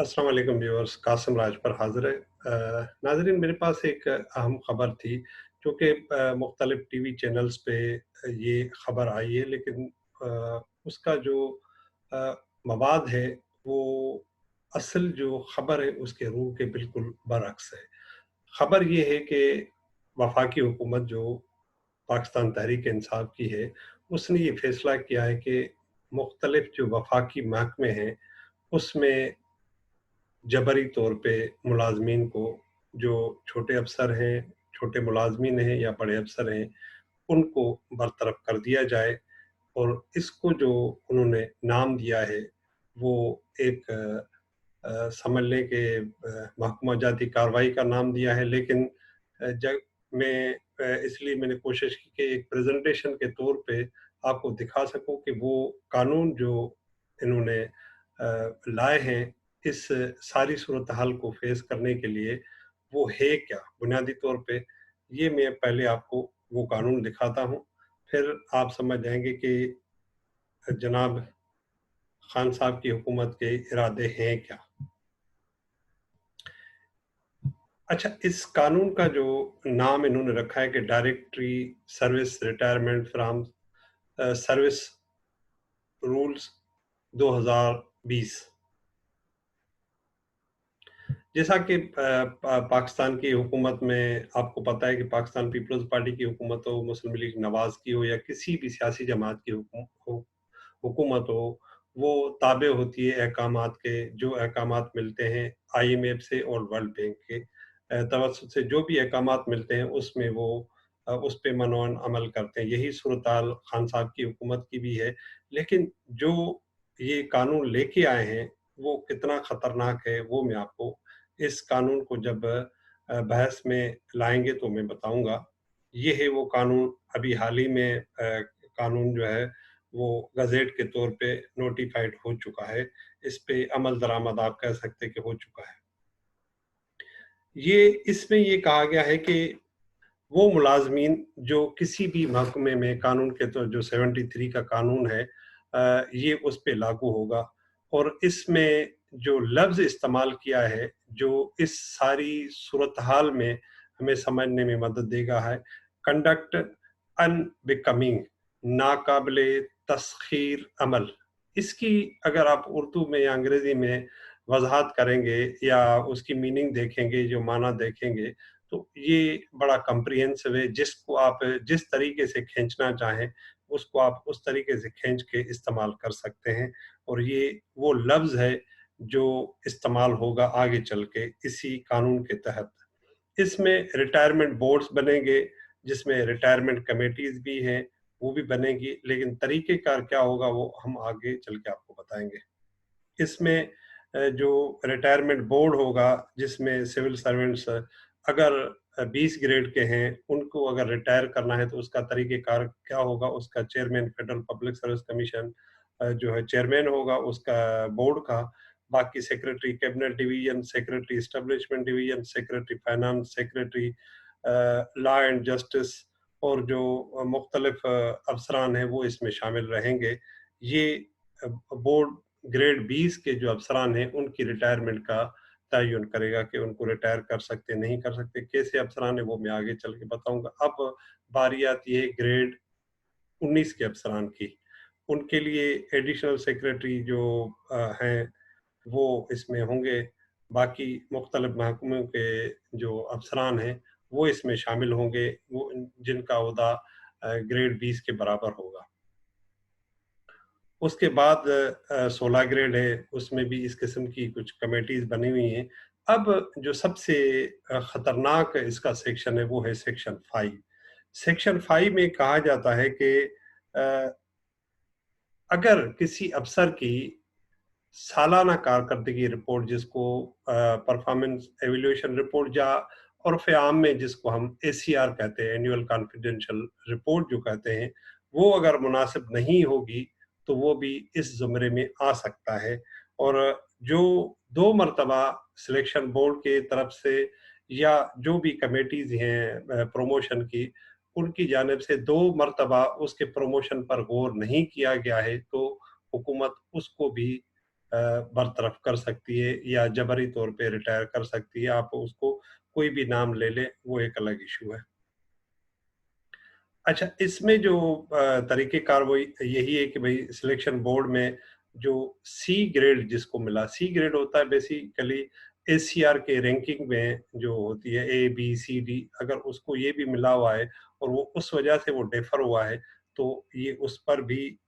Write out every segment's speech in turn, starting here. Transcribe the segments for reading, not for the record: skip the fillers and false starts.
अस्सलाम वालेकुम व्यूअर्स, कासिम राज पर हाज़िर है। नाज़रीन, मेरे पास एक अहम ख़बर थी, चूँकि मुख्तलिफ़ टीवी चैनल्स पे ये ख़बर आई है, लेकिन उसका जो अ, मवाद है, वो असल जो ख़बर है उसके रूह के बिल्कुल बरअक्स है। ख़बर ये है कि वफ़ाकी हुकूमत जो पाकिस्तान तहरीक-ए-इंसाफ की है, उसने ये फ़ैसला किया है कि मुख्तलिफ़ जो वफ़ाकी महकमे हैं, उसमें जबरी तौर पे मुलाज़मीन को, जो छोटे अफ़सर हैं, छोटे मुलाज़मीन हैं या बड़े अफ़सर हैं, उनको बरतरफ कर दिया जाए। और इसको जो उन्होंने नाम दिया है, वो एक समझ लें कि महकमा जाती कार्रवाई का नाम दिया है। लेकिन जब मैं इसलिए मैंने कोशिश की कि एक प्रेज़ेंटेशन के तौर पे आपको दिखा सकूँ कि वो कानून जो इन्होंने लाए हैं, इस सारी सूरत हाल को फ़ेस करने के लिए, वो है क्या? बुनियादी तौर पे ये मैं पहले आपको वो कानून दिखाता हूँ, फिर आप समझ जाएँगे कि जनाब खान साहब की हुकूमत के इरादे हैं क्या? अच्छा, इस कानून का जो नाम इन्होंने रखा है कि directory service retirement from service rules 2020। जैसा कि पाकिस्तान की हुकूमत में आपको पता है कि पाकिस्तान पीपल्स पार्टी की हुकूमत हो, मुस्लिम लीग नवाज़ की हो या किसी भी सियासी जमात की हुकूमत हो, वो ताबे होती है अहकामात के, जो अहकामात मिलते हैं IMF से और वर्ल्ड बैंक के तवज्जुह से। जो भी अहकामात मिलते हैं उसमें वो उस पे मनौन अमल करते हैं। यही सूरत-हाल खान साहब की हुकूमत की भी है। लेकिन जो ये कानून लेके आए हैं, वो कितना ख़तरनाक है, वो मैं आपको इस कानून को जब बहस में लाएँगे तो मैं बताऊँगा। ये है वो कानून, अभी हाल ही में कानून जो है वो गज़ेट के तौर पे नोटिफ़ाइड हो चुका है। इस पे अमल दरामद आप कह सकते हैं कि हो चुका है। ये इसमें ये कहा गया है कि वो मुलाज़मीन जो किसी भी महकमे में कानून के तो जो 73 का कानून है, ये उस पे लागू होगा। और इसमें जो लफ्ज़ इस्तेमाल किया है, जो इस सारी सूरत-हाल में हमें समझने में मदद देगा है, कंडक्ट अनबिकमिंग, नाकाबिले तस्ख़ीर अमल। इसकी अगर आप उर्दू में या अंग्रेज़ी में वज़ाहत करेंगे या उसकी मीनिंग देखेंगे, जो माना देखेंगे, तो ये बड़ा कॉम्प्रिहेंसिव है। जिसको आप जिस तरीके से खींचना चाहें, उसको आप उस तरीके से खींच के इस्तेमाल कर सकते हैं। और ये वो लफ्ज़ है जो इस्तेमाल होगा आगे चल के इसी कानून के तहत। इसमें रिटायरमेंट बोर्ड्स बनेंगे, जिसमें रिटायरमेंट कमिटीज़ भी हैं, वो भी बनेंगी, लेकिन तरीक़ेकार क्या होगा वो हम आगे चल के आपको बताएँगे। इसमें जो रिटायरमेंट बोर्ड होगा, जिसमें सिविल सर्वेंट्स अगर 20 ग्रेड के हैं, उनको अगर रिटायर करना है तो उसका तरीक़ेकार क्या होगा, उसका chairman federal public service commission जो है चेयरमैन होगा उसका बोर्ड का। बाकी secretary cabinet division, secretary establishment division, secretary finance, secretary law and justice और जो मुख्तलिफ अफ़सरान हैं वो इसमें शामिल रहेंगे। ये बोर्ड ग्रेड 20 के जो अफ़सरान हैं उनकी रिटायरमेंट का तयन करेगा कि उनको रिटायर कर सकते, नहीं कर सकते। कैसे अफ़सरान हैं वो मैं आगे चल के बताऊँगा। अब बारी आती है ग्रेड 19 के अफ़सरान की। उनके लिए एडिशनल सेक्रेटरी जो हैं वो इसमें होंगे। बाकी मुख्तलिफ महकमों के जो अफ़सरान हैं वो इसमें शामिल होंगे, वो जिनका ओहदा ग्रेड 20 के बराबर होगा। उसके बाद 16 ग्रेड है, उसमें भी इस किस्म की कुछ कमिटीज़ बनी हुई हैं। अब जो सबसे ख़तरनाक इसका सेक्शन है, वो है सेक्शन 5। सेक्शन 5 में कहा जाता है कि अ, अगर किसी अफ़सर की सालाना कारकर्दगी रिपोर्ट, जिसको परफ़ॉर्मेंस एवैल्यूएशन रिपोर्ट या उर्फ़ आम में जिसको हम ACR कहते हैं, एनुअल कॉन्फिडेंशियल रिपोर्ट जो कहते हैं, वो अगर मुनासिब नहीं होगी, तो वो भी इस ज़ुमरे में आ सकता है। और जो 2 मरतबा सिलेक्शन बोर्ड के तरफ से या जो भी कमिटीज़ हैं प्रमोशन की, उनकी जानिब से 2 मरतबा उसके प्रमोशन पर गौर नहीं किया गया है, तो हुकूमत उसको भी बरतरफ कर सकती है या जबरी तौर पे रिटायर कर सकती है। आप उसको कोई भी नाम ले लें, वो एक अलग इशू है। अच्छा, इसमें जो तरीक़ेकार वो यही है कि भई सिलेक्शन बोर्ड में जो सी ग्रेड जिसको मिला, सी ग्रेड होता है बेसिकली एसीआर के रैंकिंग में जो होती है ए, बी, सी, डी, अगर उसको ये भी मिला हुआ है और वो उस वजह से वो डिफ़र हुआ है, तो ये उस पर भी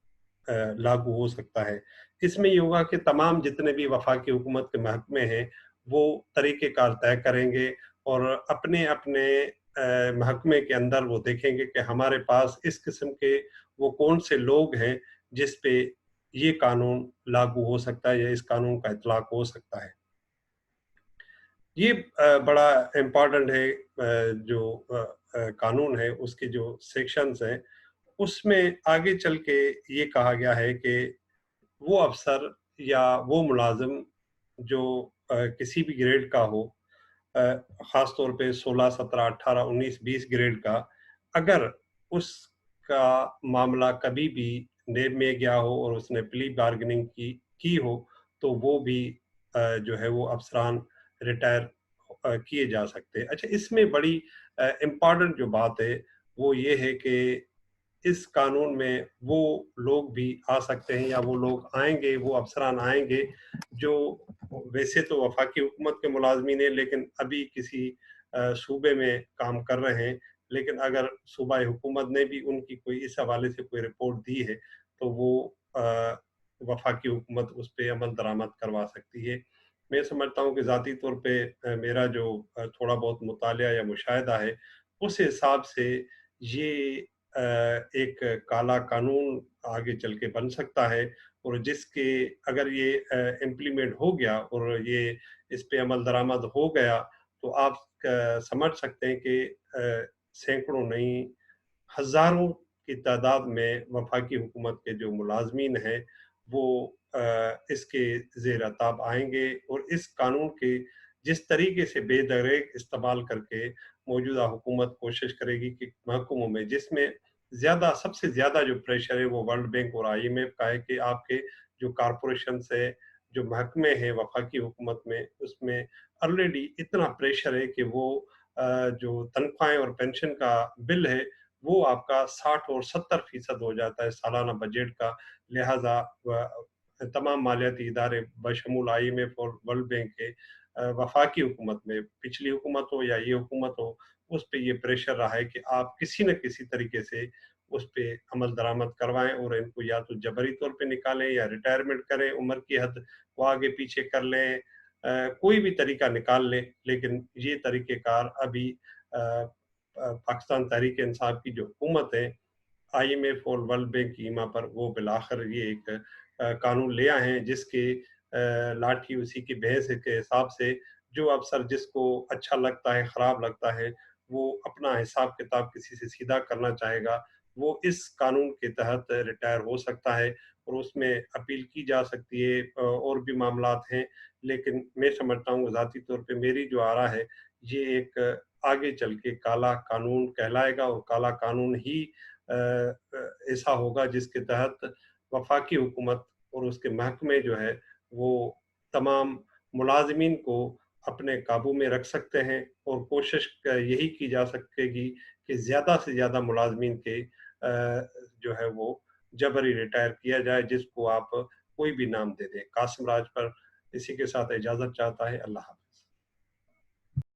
लागू हो सकता है। इसमें ये होगा कि तमाम जितने भी वफाकी हुकूमत के महकमे हैं, वो तरीक़ेकार तय करेंगे और अपने-अपने महकमे के अंदर वो देखेंगे कि हमारे पास इस किस्म के वो कौन से लोग हैं, जिस पे ये कानून लागू हो सकता है या इस कानून का इतलाक़ हो सकता है। ये बड़ा इम्पोर्टेंट है जो कानून है, उसके जो सेक्शंस हैं, उसमें आगे चल के ये कहा गया है कि वो अफ़सर या वो मुलाज़िम जो किसी भी ग्रेड का हो, ख़ास तौर पे 16, 17, 18, 19, 20 ग्रेड का, अगर उसका मामला कभी भी नेब में गया हो और उसने प्ली बार्गेनिंग की हो, तो वो भी जो है वो अफ़सरान रिटायर किए जा सकते हैं। अच्छा, इसमें बड़ी इम्पोर्टेंट जो बात है, वो ये है कि इस कानून में वो लोग भी आ सकते हैं या वो लोग आएँगे, वो अफ़सरान आएँगे, जो वैसे तो वफाकी हुकूमत के मुलाज़मीन हैं, लेकिन अभी किसी सूबे में काम कर रहे हैं, लेकिन अगर सूबाई हुकूमत ने भी उनकी कोई इस हवाले से कोई रिपोर्ट दी है, तो वो वफाकी हुकूमत उस पे अमल दरामद करवा सकती है। मैं समझता हूँ कि ज़ाती तौर पे मेरा जो थोड़ा बहुत मुतालिया या मुशाहिदा है, उस हिसाब से ये एक काला कानून आगे चल के बन सकता है और जिसके अगर ये इम्प्लीमेंट हो गया और ये इस पे अमल दरामद हो गया, तो आप समझ सकते हैं कि सैकड़ों नहीं, हज़ारों की तादाद में वफाकी हुकूमत के जो मुलाज़मीन हैं, वो इसके ज़ेर ताब आएँगे और इस कानून के जिस तरीके से बेदरेग इस्तेमाल करके मौजूदा हुकूमत कोशिश करेगी कि महकमों में जिसमें सबसे ज़्यादा जो प्रेशर है वो वर्ल्ड बैंक और आईएमएफ का है कि आपके जो कॉर्पोरेशंस है, जो महकमे हैं वफाकी हुकूमत में, उसमें ऑलरेडी इतना प्रेशर है कि वो जो तनख्वाहें और पेंशन का बिल है, वो आपका 60 और 70% हो जाता है सालाना बजट का। लिहाज़ा तमाम मालियाती इदारे बशमूल आईएमएफ और वर्ल्ड बैंक के वफाकी हुकूमत में, पिछली हुकूमत हो या ये हुकूमत हो, उस पे ये प्रेशर रहा है कि आप किसी न किसी तरीके से उस पे अमल दरामद करवाएँ और इनको या तो जबरी तौर पे निकालें या रिटायरमेंट करें, उम्र की हद वो आगे पीछे कर लें, कोई भी तरीका निकाल लें, लेकिन ये तरीक़ेकार अभी पाकिस्तान तहरीक-ए-इंसाफ की जो हुकूमत है, आईएमएफ और वर्ल्ड बैंक की ईमा पर वो बिलाखिर ये एक कानून ले आए हैं जिसकी लाठी उसी की भैंस के हिसाब से जो अफ़सर जिसको अच्छा लगता है, ख़राब लगता है, वो अपना हिसाब-किताब किसी से सीधा करना चाहेगा, वो इस कानून के तहत रिटायर हो सकता है और उसमें अपील की जा सकती है और भी मामलात हैं, लेकिन मैं समझता हूँ ज़ाती तौर पे मेरी जो आरा है, ये एक आगे चल के काला कानून कहलाएगा और काला कानून ही ऐसा होगा जिसके तहत वफाकी हुकूमत और उसके महकमे जो है, वो तमाम मुलाज़मीन को अपने काबू में रख सकते हैं और कोशिश यही की जा सकेगी कि ज़्यादा से ज़्यादा मुलाज़मीन के जो है वो जबरी रिटायर किया जाए, जिसको आप कोई भी नाम दे दें। कासिम राज पर इसी के साथ इजाज़त चाहता है। अल्लाह हाफ़िज़।